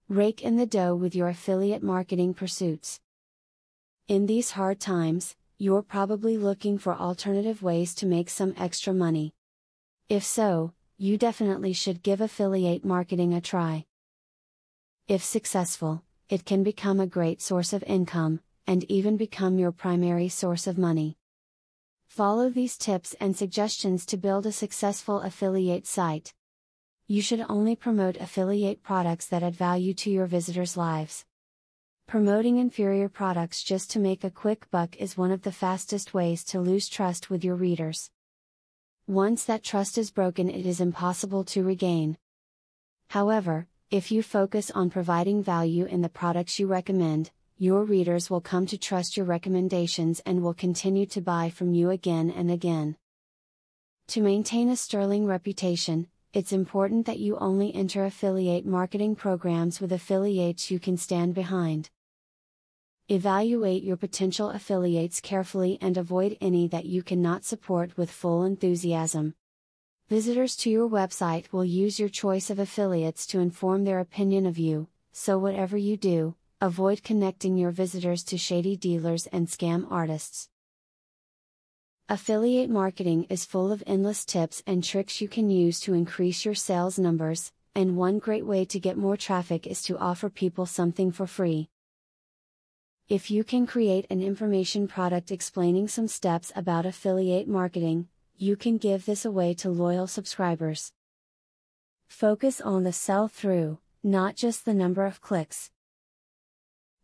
Rake in the dough with your affiliate marketing pursuits. In these hard times, you're probably looking for alternative ways to make some extra money. If so, you definitely should give affiliate marketing a try. If successful, it can become a great source of income, and even become your primary source of money. Follow these tips and suggestions to build a successful affiliate site. You should only promote affiliate products that add value to your visitors' lives. Promoting inferior products just to make a quick buck is one of the fastest ways to lose trust with your readers. Once that trust is broken, it is impossible to regain. However, if you focus on providing value in the products you recommend, your readers will come to trust your recommendations and will continue to buy from you again and again. To maintain a sterling reputation, it's important that you only enter affiliate marketing programs with affiliates you can stand behind. Evaluate your potential affiliates carefully and avoid any that you cannot support with full enthusiasm. Visitors to your website will use your choice of affiliates to inform their opinion of you, so whatever you do, avoid connecting your visitors to shady dealers and scam artists. Affiliate marketing is full of endless tips and tricks you can use to increase your sales numbers, and one great way to get more traffic is to offer people something for free. If you can create an information product explaining some steps about affiliate marketing, you can give this away to loyal subscribers. Focus on the sell-through, not just the number of clicks.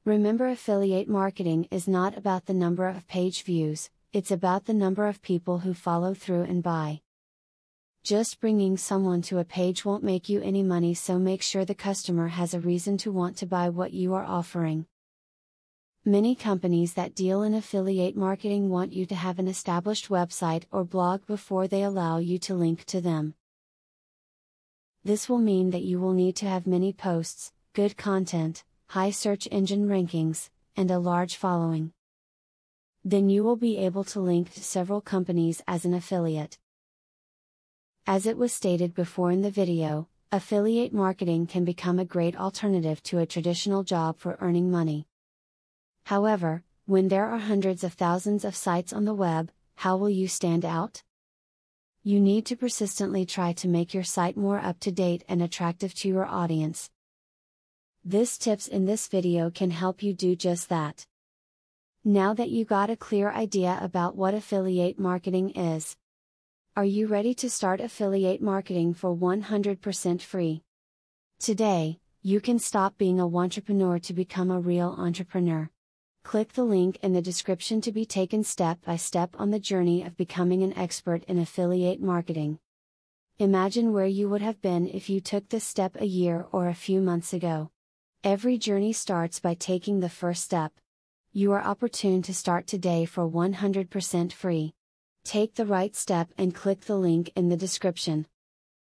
Remember, affiliate marketing is not about the number of page views, it's about the number of people who follow through and buy. Just bringing someone to a page won't make you any money, so make sure the customer has a reason to want to buy what you are offering. Many companies that deal in affiliate marketing want you to have an established website or blog before they allow you to link to them. This will mean that you will need to have many posts, good content, high search engine rankings, and a large following. Then you will be able to link to several companies as an affiliate. As it was stated before in the video, affiliate marketing can become a great alternative to a traditional job for earning money. However, when there are hundreds of thousands of sites on the web, how will you stand out? You need to persistently try to make your site more up to date and attractive to your audience. These tips in this video can help you do just that. Now that you got a clear idea about what affiliate marketing is, are you ready to start affiliate marketing for 100% free? Today, you can stop being a wantrepreneur to become a real entrepreneur. Click the link in the description to be taken step by step on the journey of becoming an expert in affiliate marketing. Imagine where you would have been if you took this step a year or a few months ago. Every journey starts by taking the first step. You are opportune to start today for 100% free. Take the right step and click the link in the description.